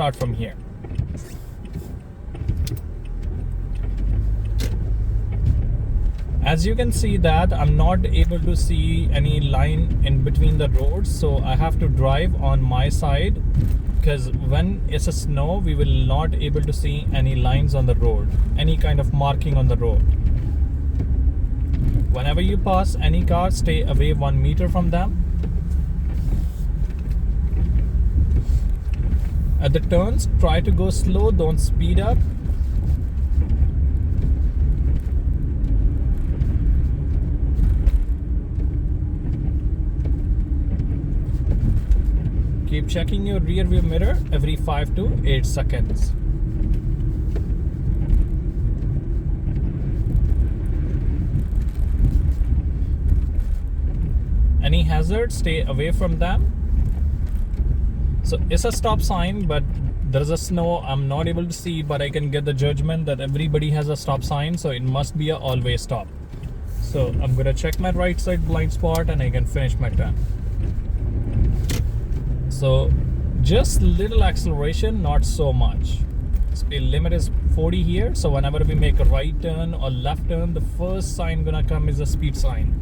start from here. As you can see that I'm not able to see any line in between the roads, so I have to drive on my side, because when it's a snow we will not able to see any lines on the road, any kind of marking on the road. Whenever you pass any car, stay away 1 meter from them. At the turns, try to go slow, don't speed up. Keep checking your rear view mirror every 5 to 8 seconds. Any hazard, stay away from them. So it's a stop sign, but there's a snow. I'm not able to see, but I can get the judgment that everybody has a stop sign, so it must be a all-way stop. So I'm gonna check my right side blind spot and I can finish my turn. So just little acceleration, not so much. Speed limit is 40 here, so whenever we make a right turn or left turn, the first sign gonna come is a speed sign.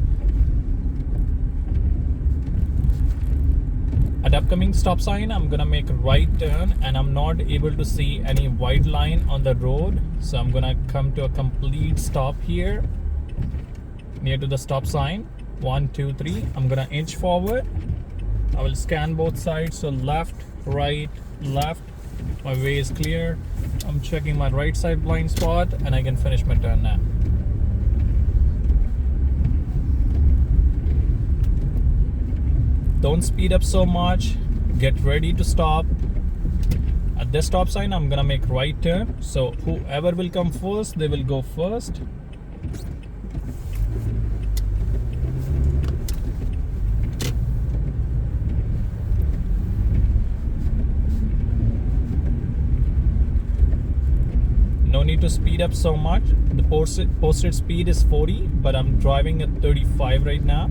At upcoming stop sign, I'm gonna make a right turn and I'm not able to see any white line on the road, so I'm gonna come to a complete stop here near to the stop sign. 1, 2, 3. I'm gonna inch forward. I will scan both sides, so left, right, left. My way is clear. I'm checking my right side blind spot and I can finish my turn now. Don't speed up so much. Get ready to stop. At this stop sign, I'm gonna make right turn. So whoever will come first, they will go first. No need to speed up so much. The posted speed is 40, but I'm driving at 35 right now.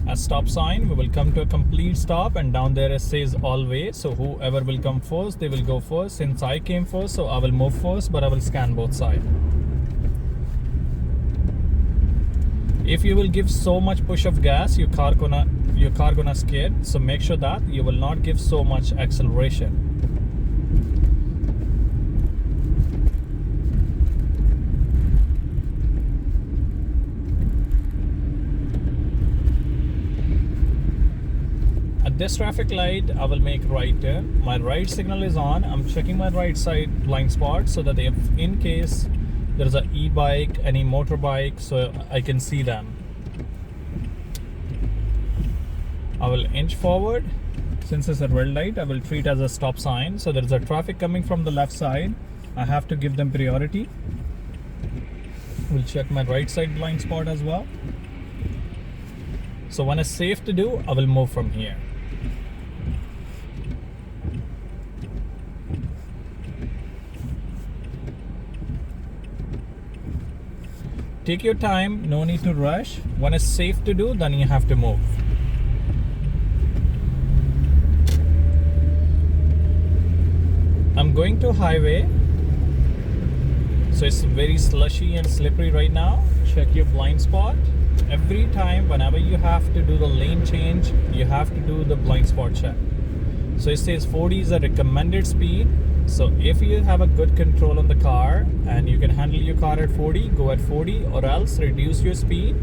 At stop sign, we will come to a complete stop, and down there it says all way. So whoever will come first, they will go first. Since I came first, so I will move first, but I will scan both sides. If you will give so much push of gas, your car gonna skid. So make sure that you will not give so much acceleration. At this traffic light, I will make right turn. My right signal is on. I'm checking my right side blind spot so that if in case there's an e-bike, any motorbike, so I can see them. I will inch forward. Since it's a red light, I will treat as a stop sign. So there's a traffic coming from the left side. I have to give them priority. We'll check my right side blind spot as well. So when it's safe to do, I will move from here. Take your time, no need to rush. When it's safe to do, then you have to move. I'm going to highway, so it's very slushy and slippery right now. Check your blind spot. Every time, whenever you have to do the lane change, you have to do the blind spot check. So it says 40 is a recommended speed. So if you have a good control on the car and you can handle your car at 40, go at 40, or else reduce your speed.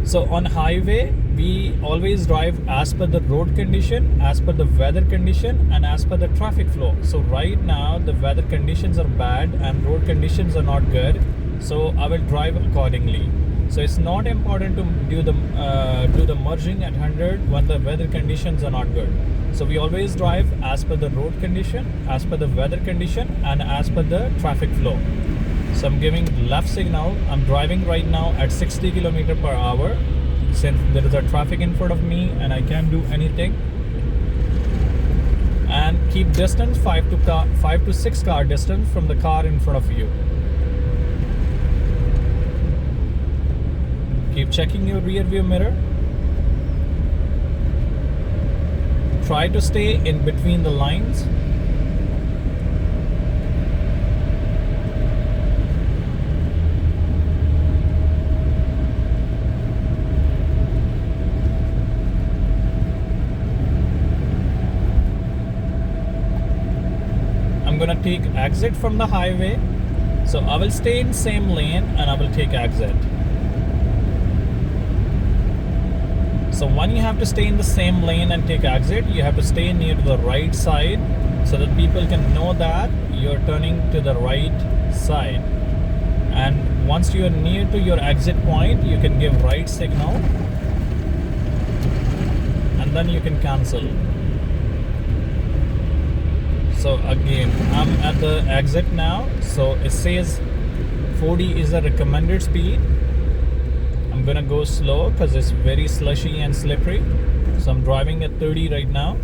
So on highway, we always drive as per the road condition, as per the weather condition, and as per the traffic flow. So right now the weather conditions are bad and road conditions are not good, so I will drive accordingly. So it's not important to do the merging at 100 when the weather conditions are not good. So we always drive as per the road condition, as per the weather condition, and as per the traffic flow. So I'm giving left signal. I'm driving right now at 60 km per hour. Since there is a traffic in front of me and I can't do anything. and keep distance 5 to 6 car distance from the car in front of you. Keep checking your rear view mirror. Try to stay in between the lines. I'm gonna take exit from the highway. So I will stay in same lane and I will take exit. So when you have to stay in the same lane and take exit, you have to stay near to the right side so that people can know that you're turning to the right side. And once you are near to your exit point, you can give right signal and then you can cancel. So again, I'm at the exit now. So it says 40 is the recommended speed. I'm gonna go slow because it's very slushy and slippery. So I'm driving at 30 right now.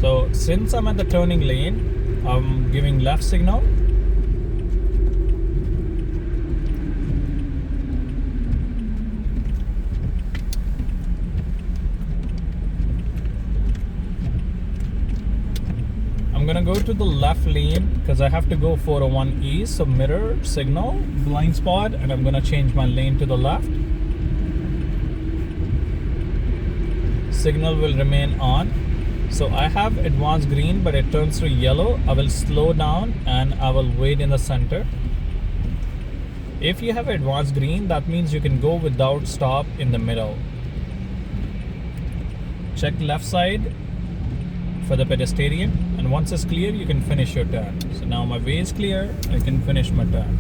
So since I'm at the turning lane, I'm giving left signal. I'm gonna go to the left lane because I have to go 401 east. So mirror, signal, blind spot, and I'm gonna change my lane to the left. Signal will remain on. So I have advanced green, but it turns to yellow. I will slow down and I will wait in the center. If you have advanced green, that means you can go without stop in the middle. Check left side for the pedestrian, and once it's clear, you can finish your turn. So now my way is clear, I can finish my turn.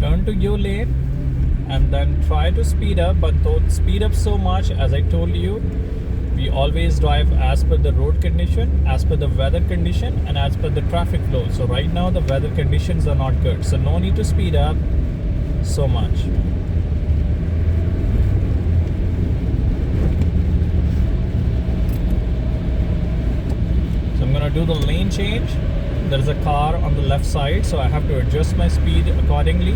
Turn to your lane and then try to speed up, but don't speed up so much. As I told you, we always drive as per the road condition, as per the weather condition, and as per the traffic flow. So right now the weather conditions are not good, so no need to speed up so much. So I'm gonna do the lane change. There's a car on the left side, so I have to adjust my speed accordingly.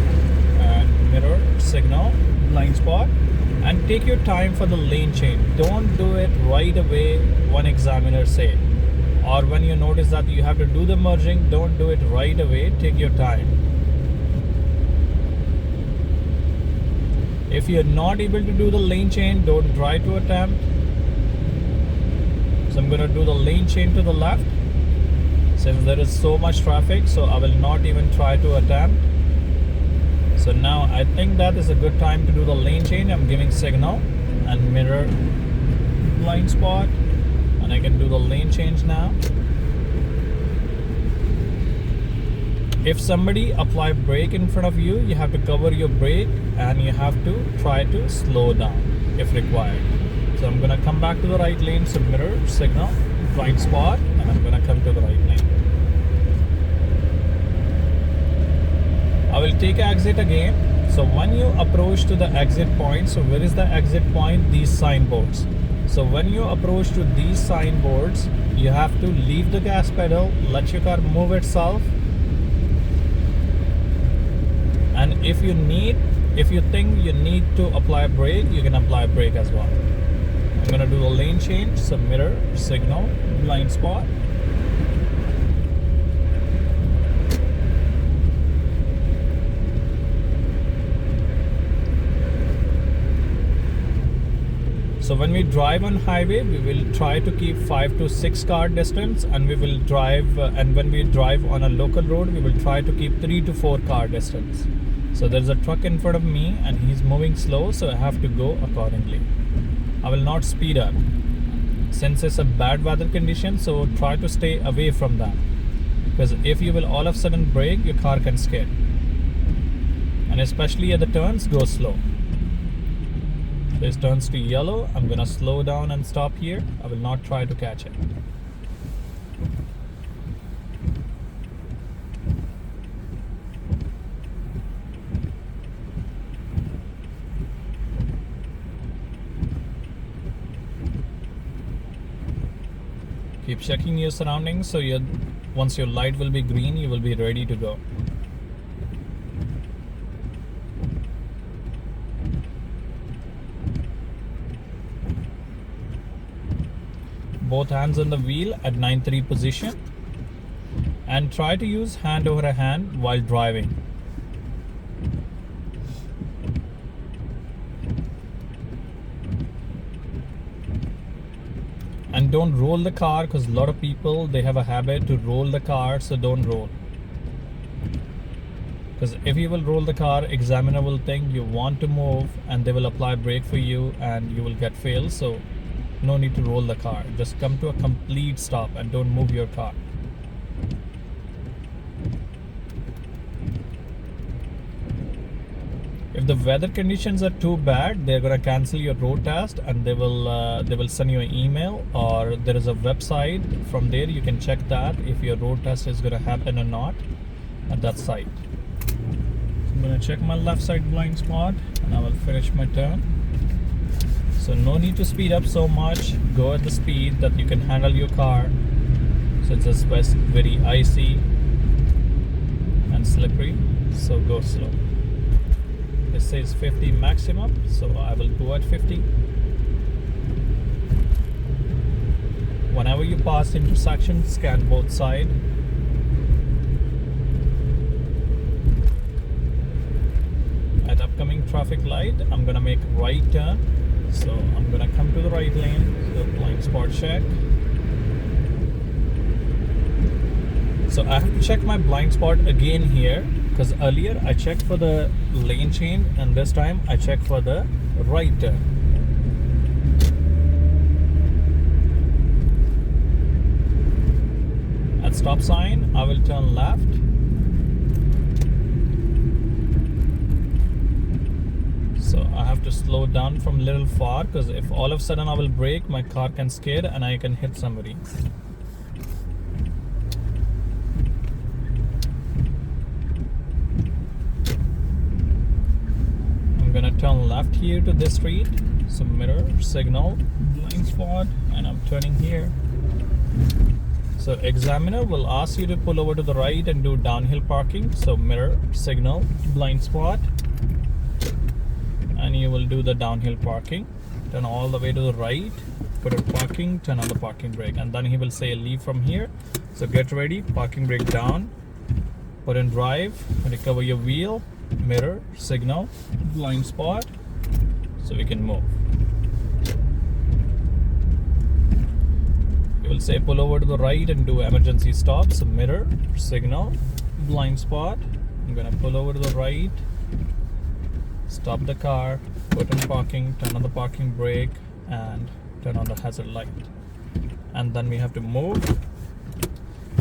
And mirror, signal, blind spot. And take your time for the lane change. Don't do it right away when examiner say. Or when you notice that you have to do the merging, don't do it right away. Take your time. If you're not able to do the lane change, don't try to attempt. So I'm gonna do the lane change to the left. Since there is so much traffic, so I will not even try to attempt. So now I think that is a good time to do the lane change. I'm giving signal and mirror, blind spot, and I can do the lane change now. If somebody apply brake in front of you, you have to cover your brake and you have to try to slow down if required. So I'm gonna come back to the right lane, so mirror, signal, blind spot, and I'm gonna come to the right lane. I will take exit again. So when you approach to the exit point, so where is the exit point? These signboards. So when you approach to these signboards, you have to leave the gas pedal, let your car move itself. And if you think you need to apply brake, you can apply brake as well. I'm gonna do the lane change, so mirror, signal, blind spot. So when we drive on highway, we will try to keep 5 to 6 car distance, and we will drive. And when we drive on a local road, we will try to keep 3 to 4 car distance. So there's a truck in front of me, and he's moving slow, so I have to go accordingly. I will not speed up, since it's a bad weather condition. So try to stay away from that, because if you will all of a sudden brake, your car can skid. And especially at the turns, go slow. This turns to yellow. I'm gonna slow down and stop here. I will not try to catch it. Keep checking your surroundings, so once your light will be green, you will be ready to go. Both hands on the wheel at 9-3 position, and try to use hand over a hand while driving. And don't roll the car, because a lot of people, they have a habit to roll the car, so don't roll. Because if you will roll the car, examiner will think you want to move and they will apply brake for you and you will get failed. So no need to roll the car. Just come to a complete stop and don't move your car. If the weather conditions are too bad, they're gonna cancel your road test and they will send you an email, or there is a website. From there you can check that if your road test is gonna happen or not at that site. So I'm gonna check my left side blind spot and I will finish my turn. So no need to speed up so much. Go at the speed that you can handle your car. So it's just very icy and slippery, so go slow. It says 50 maximum, so I will go at 50. Whenever you pass intersection, scan both sides. At upcoming traffic light, I'm gonna make right turn. So I'm gonna come to the right lane, so blind spot check. So I have to check my blind spot again here, because earlier I checked for the lane change and this time I checked for the right turn. At stop sign, I will turn left. So I have to slow down from a little far, because if all of a sudden I will brake, my car can skid and I can hit somebody. I'm gonna turn left here to this street. So mirror, signal, blind spot, and I'm turning here. So examiner will ask you to pull over to the right and do downhill parking. So mirror, signal, blind spot, and you will do the downhill parking. Turn all the way to the right, put in parking, turn on the parking brake, and then he will say leave from here. So get ready, parking brake down, put in drive, recover your wheel, mirror, signal, blind spot, so we can move. He will say pull over to the right and do emergency stop. So mirror, signal, blind spot. I'm gonna pull over to the right, stop the car, put in parking, turn on the parking brake, and turn on the hazard light. And then we have to move.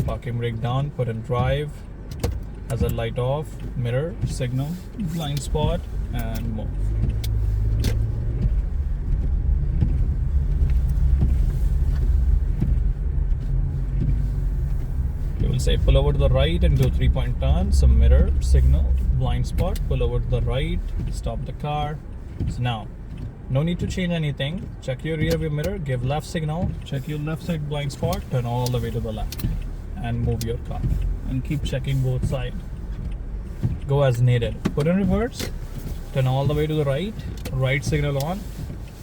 Parking brake down, put in drive, hazard light off, mirror, signal, blind spot, and move. You will say pull over to the right and do 3-point turn. So mirror, signal, blind spot, pull over to the right, stop the car. So now, no need to change anything. Check your rear view mirror, give left signal, check your left side blind spot, turn all the way to the left, and move your car. And keep checking both sides. Go as needed. Put in reverse, turn all the way to the right, right signal on,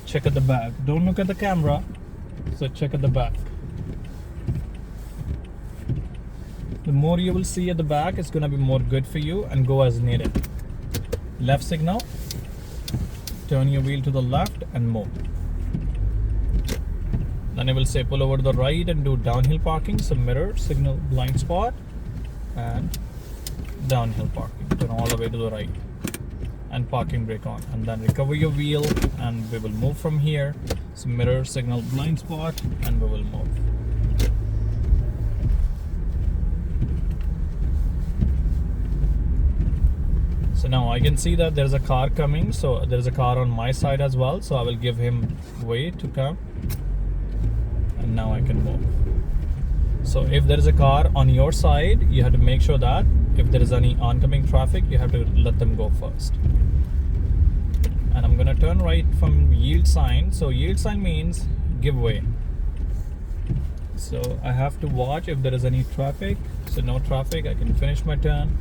check at the back. Don't look at the camera, so check at the back. The more you will see at the back, it's gonna be more good for you, and go as needed. Left signal, turn your wheel to the left and move. Then it will say pull over to the right and do downhill parking. So mirror, signal, blind spot, and downhill parking. Turn all the way to the right and parking brake on, and then recover your wheel, and we will move from here. So mirror, signal, blind spot, and we will move. So now I can see that there's a car coming, so there's a car on my side as well, so I will give him way to come, and now I can move. So if there is a car on your side, you have to make sure that if there is any oncoming traffic, you have to let them go first. And I'm gonna turn right from yield sign. So yield sign means give way. So I have to watch if there is any traffic. So no traffic, I can finish my turn.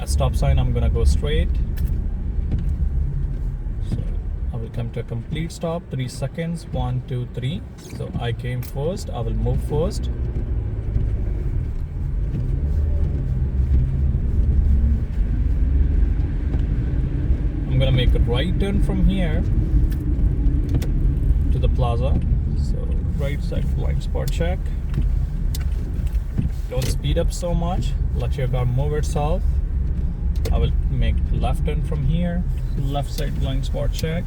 At stop sign, I'm gonna go straight. So I will come to a complete stop, 3 seconds, 1, 2, 3. So I came first, I will move first. I'm gonna make a right turn from here to the plaza. So right side blind spot check. Don't speed up so much, let your car move itself. I will make left turn from here, left side blind spot check.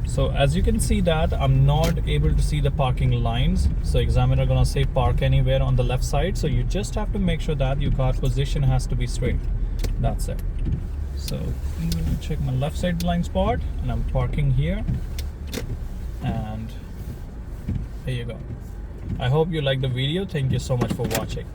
So as you can see that I'm not able to see the parking lines. So examiner gonna say park anywhere on the left side. So you just have to make sure that your car position has to be straight. That's it. So I'm gonna check my left side blind spot and I'm parking here. And here you go. I hope you like the video. Thank you so much for watching.